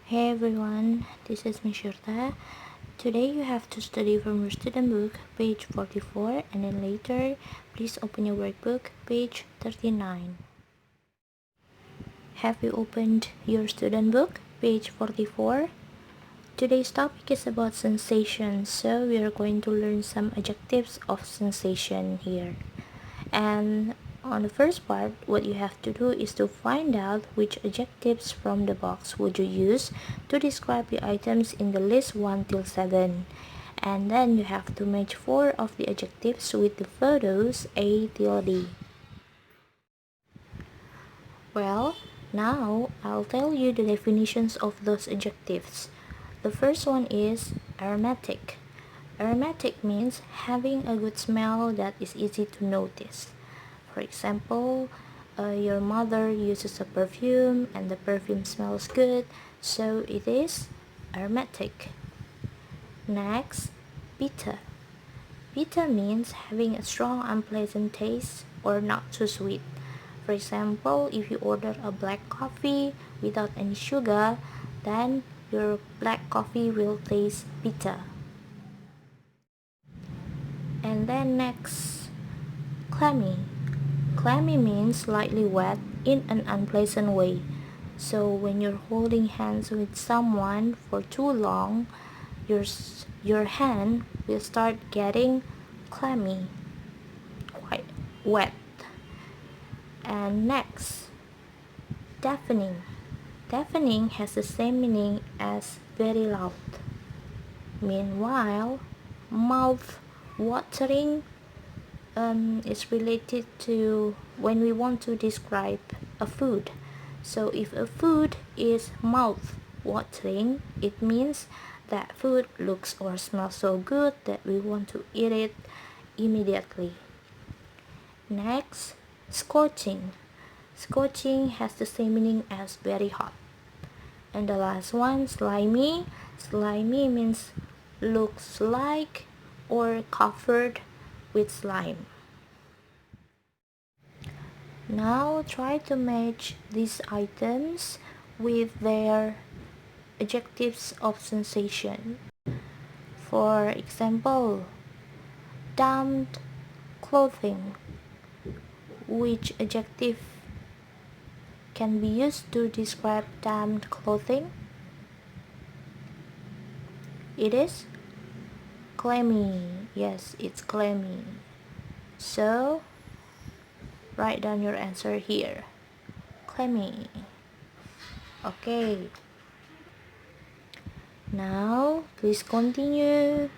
Hey everyone, this is Mishirta. Today you have to study from your student book, page 44, and then later, please open your workbook, page 39. Have you opened your student book, page 44? Today's topic is about sensation, so we are going to learn some adjectives of sensation here. And on the first part, what you have to do is to find out which adjectives from the box would you use to describe the items in the list 1 till 7. And then you have to match 4 of the adjectives with the photos A till D. Well, now I'll tell you the definitions of those adjectives. The first one is aromatic. Aromatic means having a good smell that is easy to notice. For example, your mother uses a perfume and the perfume smells good, so it is aromatic. Next, bitter. Bitter means having a strong unpleasant taste or not too sweet. For example, if you order a black coffee without any sugar, then your black coffee will taste bitter. And then next, clammy. Clammy means slightly wet in an unpleasant way. So when you're holding hands with someone for too long, your hand will start getting clammy, quite wet. And next, deafening. Deafening has the same meaning as very loud. Meanwhile, mouth watering is related to when we want to describe a food. So if a food is mouth watering, it means that food looks or smells so good that we want to eat it immediately. Next, scorching. Scorching has the same meaning as very hot. And the last one, slimy. Slimy means looks like or covered with slime. Now try to match these items with their adjectives of sensation. For example, damp clothing. Which adjective can be used to describe damp clothing? It is clammy. Yes, it's clammy. So, write down your answer here. Clammy. Okay. Now, please continue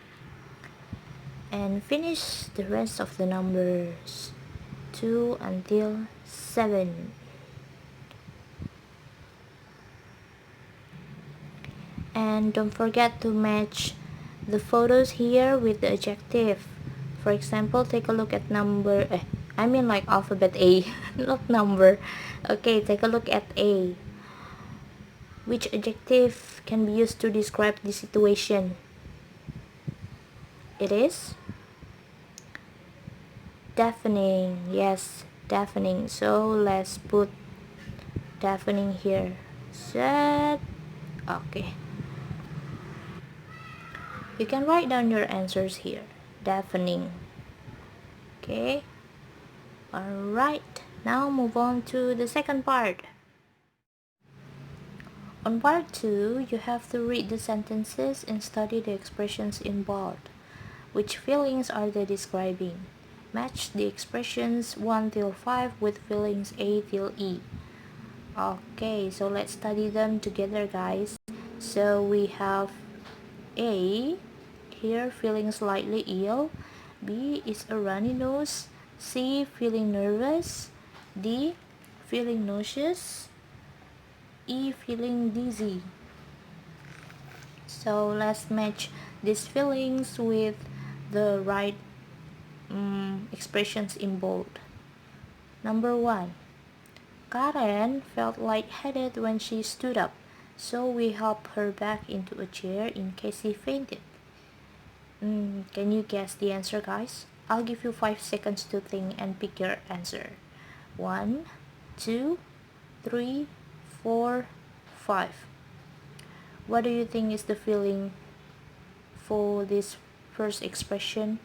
and finish the rest of the numbers 2 until 7. And don't forget to match the photos here with the adjective. For example, take a look at number like alphabet A, not number. Okay, take a look at A. Which adjective can be used to describe the situation? It is deafening. Yes, deafening. So let's put deafening here. Set. Okay. You can write down your answers here. Deafening. Okay. Alright. Now move on to the second part. On part 2, you have to read the sentences and study the expressions in bold. Which feelings are they describing? Match the expressions 1 till 5 with feelings A till E. Okay, so let's study them together, guys. So we have A, here feeling slightly ill. B is a runny nose. C, feeling nervous. D, feeling nauseous. E, feeling dizzy. So let's match these feelings with the right expressions in bold. Number 1. Karen felt lightheaded when she stood up, so we helped her back into a chair in case she fainted. Can you guess the answer, guys? I'll give you 5 seconds to think and pick your answer. 1, 2, 3, 4, 5. What do you think is the feeling for this first expression?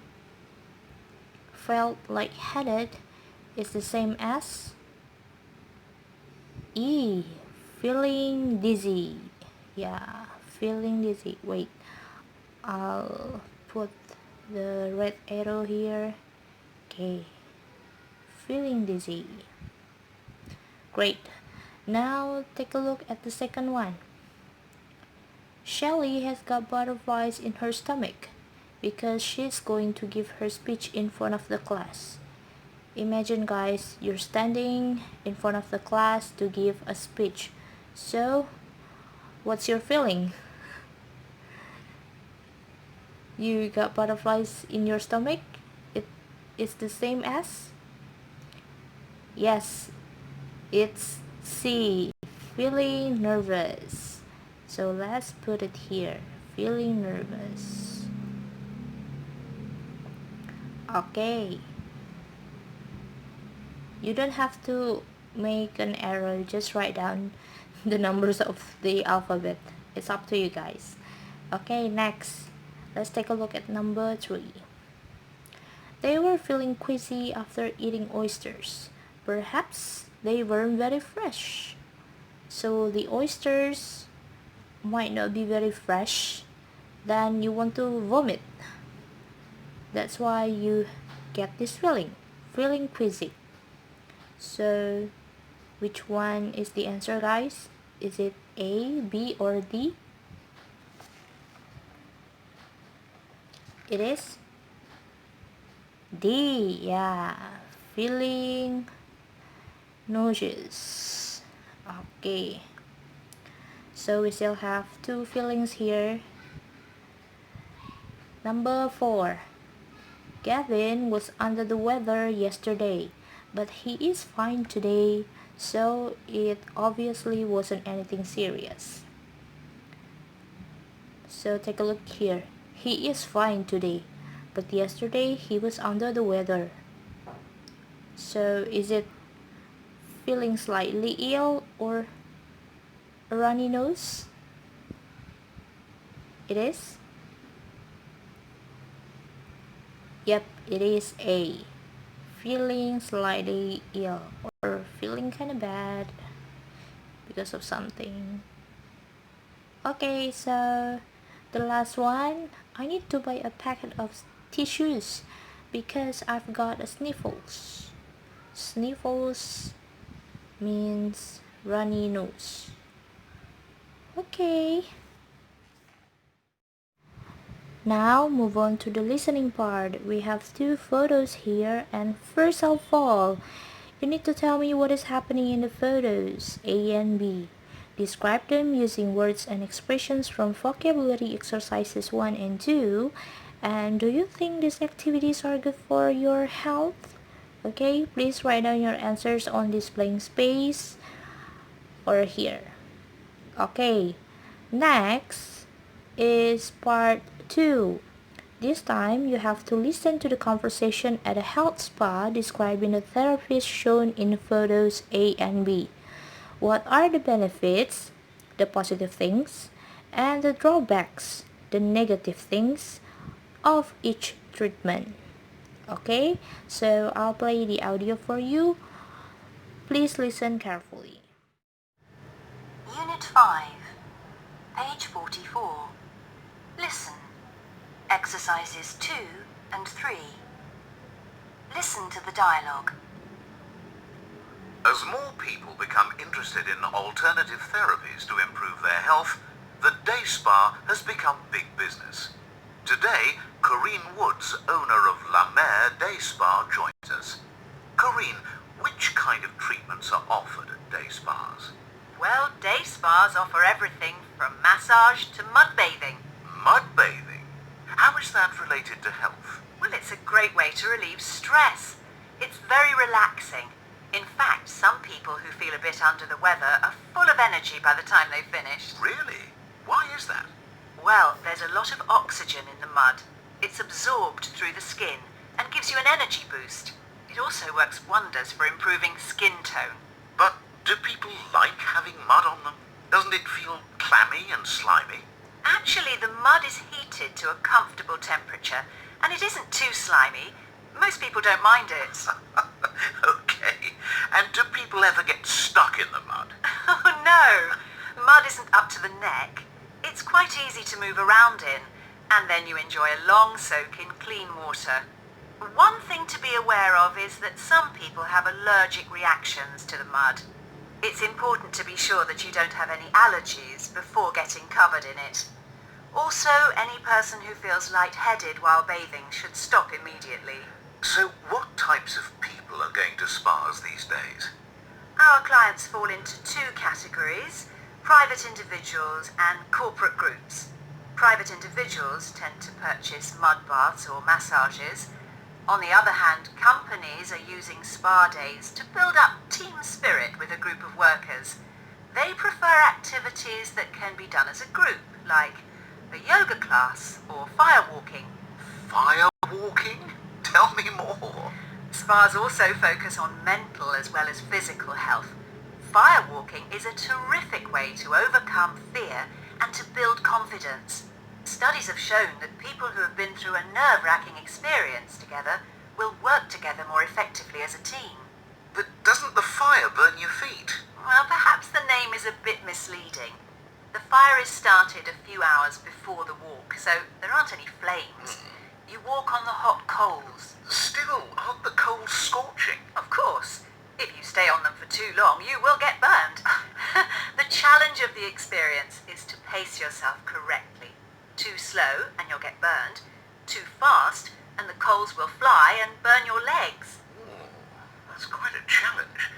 Felt lightheaded is the same as E. Feeling dizzy. Yeah, feeling dizzy. Wait, I'll put the red arrow here. Okay, feeling dizzy. Great. Now take a look at the second one. Shelly has got butterflies in her stomach because she's going to give her speech in front of the class. Imagine guys, you're standing in front of the class to give a speech. So, what's your feeling? You got butterflies in your stomach? It is the same as? Yes, it's C. Feeling nervous. So let's put it here. Feeling nervous. Okay. You don't have to make an arrow, just write down the numbers of the alphabet. It's up to you guys. Okay, next. Let's take a look at number 3. They were feeling queasy after eating oysters. Perhaps they weren't very fresh. So the oysters might not be very fresh. Then you want to vomit. That's why you get this feeling queasy. So, which one is the answer, guys? Is it A, B, or D? It is D. Yeah, feeling nauseous. Okay, so we still have 2 feelings here. Number 4. Gavin was under the weather yesterday, but he is fine today, so it obviously wasn't anything serious. So take a look here. He is fine today, but yesterday he was under the weather. So is it feeling slightly ill or a runny nose? It is? Yep, it is A. Feeling slightly ill or feeling kind of bad because of something. Okay, so the last one, I need to buy a packet of tissues because I've got a sniffles. Sniffles means runny nose. Okay. Now move on to the listening part. We have 2 photos here, and first of all, you need to tell me what is happening in the photos, A and B. Describe them using words and expressions from vocabulary exercises 1 and 2. And do you think these activities are good for your health? Okay, please write down your answers on this blank space or here. Okay, next is part 2. This time, you have to listen to the conversation at a health spa describing the therapies shown in photos A and B. What are the benefits, the positive things, and the drawbacks, the negative things, of each treatment? Okay, so I'll play the audio for you. Please listen carefully. Unit 5, page 44. Listen. Exercises 2 and 3. Listen to the dialogue. As more people become interested in alternative therapies to improve their health, the day spa has become big business. Today, Corinne Woods, owner of La Mer Day Spa, joins us. Corinne, which kind of treatments are offered at day spas? Well, day spas offer everything from massage to mud bathing. Mud bathing? How is that related to health? Well, it's a great way to relieve stress. It's very relaxing. In fact, some people who feel a bit under the weather are full of energy by the time they've finished. Really? Why is that? Well, there's a lot of oxygen in the mud. It's absorbed through the skin and gives you an energy boost. It also works wonders for improving skin tone. But do people like having mud on them? Doesn't it feel clammy and slimy? Actually, the mud is heated to a comfortable temperature, and it isn't too slimy. Most people don't mind it. Okay. And do people ever get stuck in the mud? Oh no! Mud isn't up to the neck. It's quite easy to move around in, and then you enjoy a long soak in clean water. One thing to be aware of is that some people have allergic reactions to the mud. It's important to be sure that you don't have any allergies before getting covered in it. Also, any person who feels lightheaded while bathing should stop immediately. So what types of people are going to spas these days? Our clients fall into two categories: private individuals and corporate groups. Private individuals tend to purchase mud baths or massages. On the other hand, companies are using spa days to build up team spirit with a group of workers. They prefer activities that can be done as a group, like a yoga class or fire walking. Fire walking? Tell me more. Spas also focus on mental as well as physical health. Fire walking is a terrific way to overcome fear and to build confidence. Studies have shown that people who have been through a nerve-wracking experience together will work together more effectively as a team. But doesn't the fire burn your feet? Well, perhaps the name is a bit misleading. The fire is started a few hours before the walk, so there aren't any flames. You walk on the hot coals. Still, aren't the coals scorching? Of course. If you stay on them for too long, you will get burned. The challenge of the experience is to pace yourself correctly. Too slow and you'll get burned. Too fast and the coals will fly and burn your legs. Ooh, that's quite a challenge.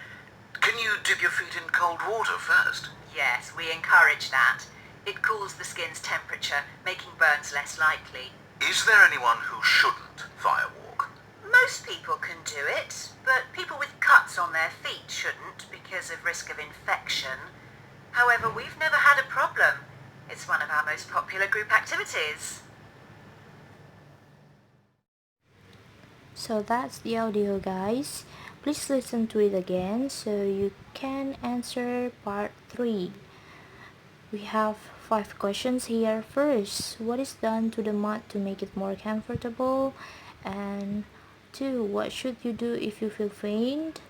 Can you dip your feet in cold water first? Yes, we encourage that. It cools the skin's temperature, making burns less likely. Is there anyone who shouldn't fire walk? Most people can do it, but people with cuts on their feet shouldn't because of risk of infection. However, we've never had a problem. It's one of our most popular group activities. So that's the audio, guys. Please listen to it again so you can answer part 3. We have 5 questions here. First, what is done to the mud to make it more comfortable? And 2, what should you do if you feel faint?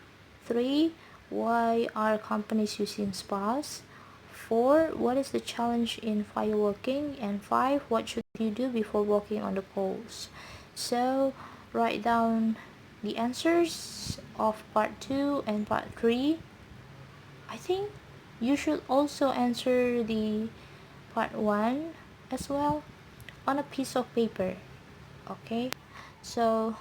3, why are companies using spas? 4, what is the challenge in firewalking? And 5, what should you do before walking on the poles? So write down the answers of part 2 and part 3. I think you should also answer the part 1 as well on a piece of paper. Okay, so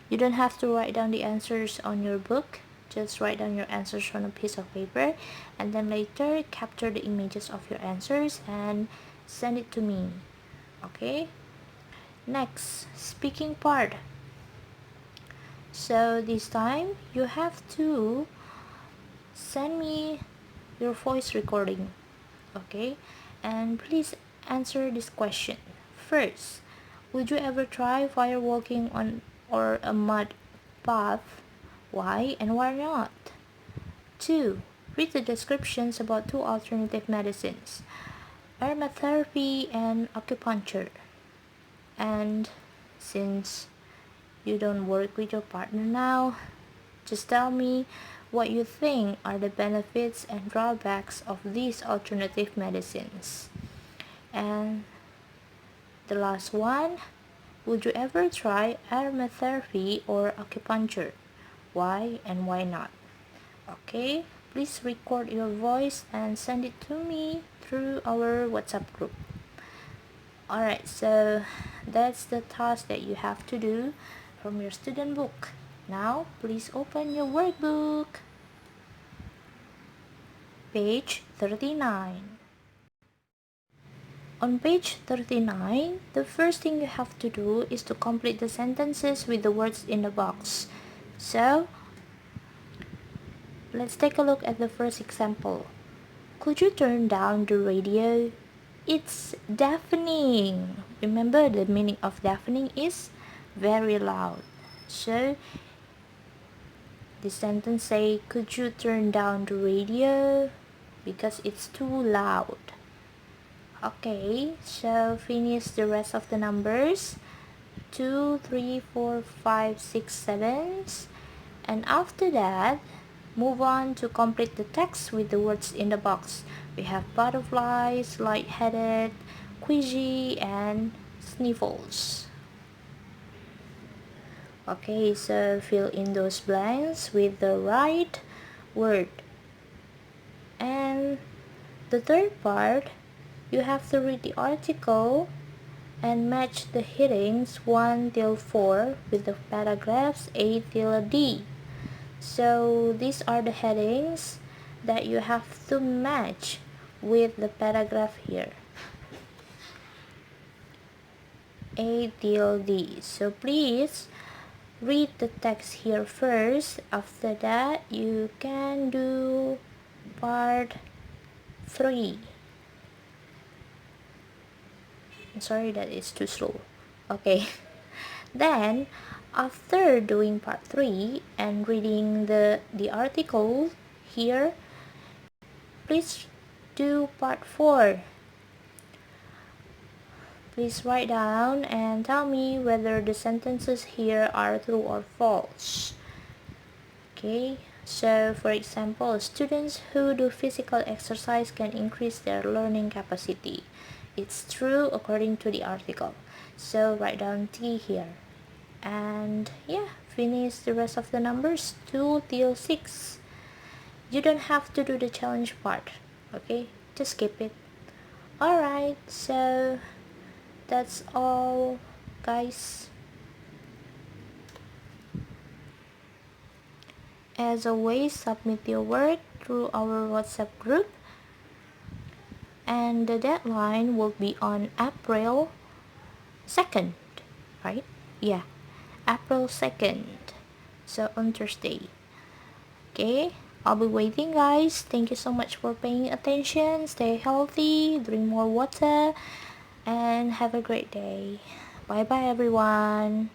you don't have to write down the answers on your book. Just write down your answers on a piece of paper and then later capture the images of your answers and send it to me. Okay, next, speaking part. So this time you have to send me your voice recording. Okay, and please answer this question. First, would you ever try firewalking on or a mud bath? Why and why not? 2, read the descriptions about 2 alternative medicines, aromatherapy and acupuncture. And since you don't work with your partner now, just tell me what you think are the benefits and drawbacks of these alternative medicines. And the last one, would you ever try aromatherapy or acupuncture? Why and why not? Okay, please record your voice and send it to me through our WhatsApp group. Alright, so that's the task that you have to do from your student book. Now, please open your workbook. Page 39. On page 39, the first thing you have to do is to complete the sentences with the words in the box. So, let's take a look at the first example. Could you turn down the radio? It's deafening. Remember, the meaning of deafening is very loud. So, the sentence say, could you turn down the radio? because it's too loud. Okay, so finish the rest of the numbers. 2, 3, 4, 5, 6, 7. And after that, move on to complete the text with the words in the box. We have butterflies, light-headed, queasy, and sniffles. Okay, so fill in those blanks with the right word. And the third part, you have to read the article and match the headings 1 till 4 with the paragraphs A till D. So these are the headings that you have to match with the paragraph here. A till D. So please read the text here first. After that, you can do part 3. I'm sorry that it's too slow. Okay. Then, after doing part 3 and reading the article here, please do part 4. Please write down and tell me whether the sentences here are true or false. Okay, so for example, students who do physical exercise can increase their learning capacity. It's true according to the article. So write down T here. And yeah, finish the rest of the numbers 2 till 6. You don't have to do the challenge part, okay? Just skip it. Alright, so that's all, guys. As always, submit your work through our WhatsApp group, and the deadline will be on April 2nd, right? Yeah, April 2nd, so on Thursday. Okay, I'll be waiting, guys. Thank you so much for paying attention. Stay healthy, drink more water, and have a great day. Bye bye, everyone.